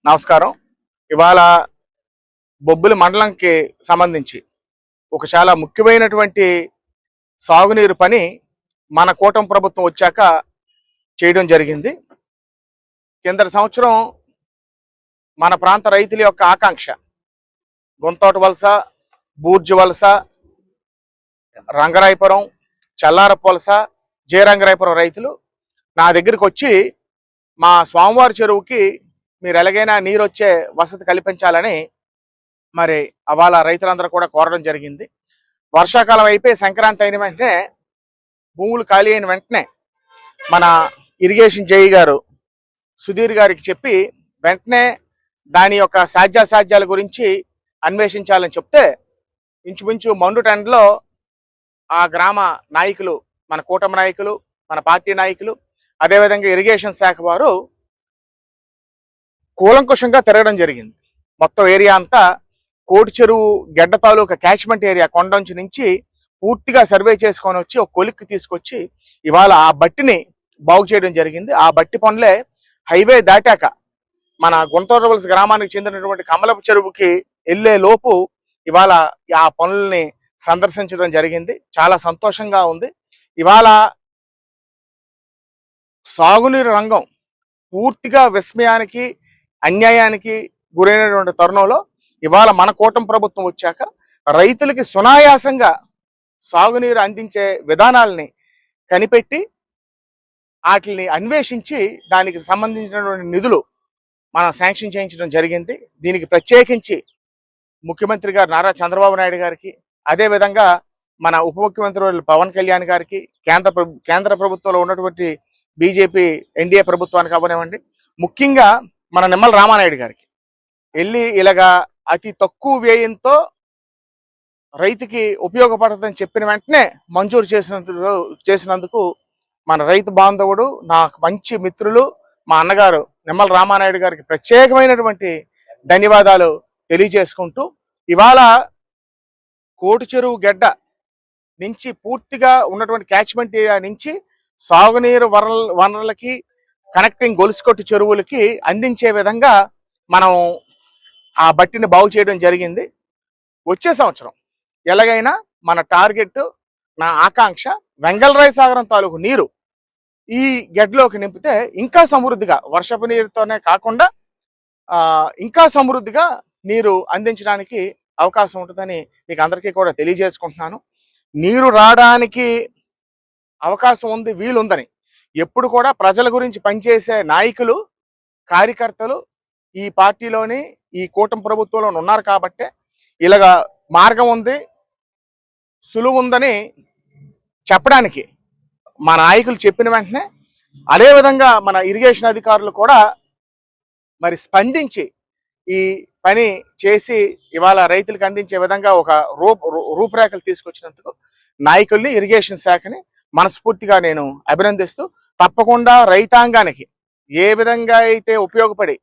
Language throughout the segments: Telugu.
నమస్కారం. ఇవాళ బొబ్బిలి మండలంకి సంబంధించి ఒక చాలా ముఖ్యమైనటువంటి సాగునీరు పని మన కూటమి ప్రభుత్వం వచ్చాక చేయడం జరిగింది. కిందటి సంవత్సరం మన ప్రాంత రైతుల యొక్క ఆకాంక్ష గుంతోట వలస, బూర్జు వలస, రంగరాయపురం, చల్లారపు వలస, రంగరాయపురం రైతులు నా దగ్గరికి వచ్చి మా స్వామివారి చెరువుకి మీరు ఎలాగైనా నీరు వచ్చే వసతి కల్పించాలని మరి అవాళ రైతులందరూ కూడా కోరడం జరిగింది. వర్షాకాలం అయిపోయి సంక్రాంతి అయిన వెంటనే భూములు ఖాళీ అయిన వెంటనే మన ఇరిగేషన్ జేఈ గారు సుధీర్ గారికి చెప్పి వెంటనే దాని యొక్క సాధ్యాసాధ్యాల గురించి అన్వేషించాలని చెప్తే ఇంచుమించు మండు టెండలో ఆ గ్రామ నాయకులు, మన కూటమి నాయకులు, మన పార్టీ నాయకులు, అదేవిధంగా ఇరిగేషన్ శాఖ వారు కూలంకుషంగా తిరగడం జరిగింది. మొత్తం ఏరియా అంతా కోటి చెరువు గెడ్డ తాలూకా క్యాచ్మెంట్ ఏరియా కొండంచి నుంచి పూర్తిగా సర్వే చేసుకొని వచ్చి ఒక కొలిక్కి తీసుకొచ్చి ఇవాళ ఆ బట్టిని బాగు చేయడం జరిగింది. ఆ బట్టి పనులే హైవే దాటాక మన గుంటూరువలస గ్రామానికి చెందినటువంటి కమలపు చెరువుకి వెళ్లే లోపు ఇవాళ ఆ పనుల్ని సందర్శించడం జరిగింది. చాలా సంతోషంగా ఉంది. ఇవాళ సాగునీరు రంగం పూర్తిగా విస్మయానికి, అన్యాయానికి గురైనటువంటి తరుణంలో ఇవాళ మన కూటమి ప్రభుత్వం వచ్చాక రైతులకి సునాయాసంగా సాగునీరు అందించే విధానాలని కనిపెట్టి వాటిని అన్వేషించి దానికి సంబంధించినటువంటి నిధులు మనం శాంక్షన్ చేయించడం జరిగింది. దీనికి ప్రత్యేకించి ముఖ్యమంత్రి గారు నారా చంద్రబాబు నాయుడు గారికి, అదేవిధంగా మన ఉప ముఖ్యమంత్రి పవన్ కళ్యాణ్ గారికి, కేంద్ర ప్రభుత్వంలో ఉన్నటువంటి బీజేపీ ఎన్డీఏ ప్రభుత్వానికి అవ్వనివ్వండి, ముఖ్యంగా మన నిమ్మల రామానాయుడు గారికి వెళ్ళి ఇలాగా అతి తక్కువ వ్యయంతో రైతుకి ఉపయోగపడుతుందని చెప్పిన వెంటనే మంజూరు చేసినందుకు మన రైతు బాంధవుడు, నాకు మంచి మిత్రులు, మా అన్నగారు నిమ్మల రామానాయుడు గారికి ప్రత్యేకమైనటువంటి ధన్యవాదాలు తెలియజేసుకుంటూ ఇవాళ కోటి చెరువు గెడ్డ నుంచి పూర్తిగా ఉన్నటువంటి క్యాచ్మెంట్ ఏరియా నుంచి సాగునీరు వనరులకి, కనెక్టింగ్ గొలుసుకొట్టు చెరువులకి అందించే విధంగా మనం ఆ బట్టిని బాగు చేయడం జరిగింది. వచ్చే సంవత్సరం ఎలాగైనా మన టార్గెట్, నా ఆకాంక్ష వెంగళరాయ సాగరం తాలూకు నీరు ఈ గెడ్లోకి నింపితే ఇంకా సమృద్ధిగా, వర్షపు నీరుతోనే కాకుండా ఇంకా సమృద్ధిగా నీరు అందించడానికి అవకాశం ఉంటుందని మీకు అందరికీ కూడా తెలియజేసుకుంటున్నాను. నీరు రావడానికి అవకాశం ఉంది, వీలుందని ఎప్పుడు కూడా ప్రజల గురించి పనిచేసే నాయకులు, కార్యకర్తలు ఈ పార్టీలోని, ఈ కూటమి ప్రభుత్వంలో ఉన్నారు కాబట్టే ఇలాగా మార్గం ఉంది, సులువు ఉందని చెప్పడానికి మన నాయకులు చెప్పిన వెంటనే అదేవిధంగా మన ఇరిగేషన్ అధికారులు కూడా మరి స్పందించి ఈ పని చేసి ఇవాళ రైతులకు అందించే విధంగా ఒక రూపురేఖలు తీసుకొచ్చినందుకు నాయకుల్ని, ఇరిగేషన్ శాఖని మనస్ఫూర్తిగా నేను అభినందిస్తూ, తప్పకుండా రైతాంగానికి ఏ విధంగా అయితే ఉపయోగపడి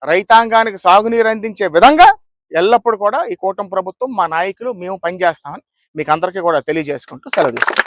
రైతాంగానికి సాగునీరు అందించే విధంగా ఎల్లప్పుడూ కూడా ఈ కూటమి ప్రభుత్వం, మా నాయకులు, మేము పనిచేస్తామని మీకు అందరికీ కూడా తెలియజేసుకుంటూ సెలవు తీసుకుంటాం.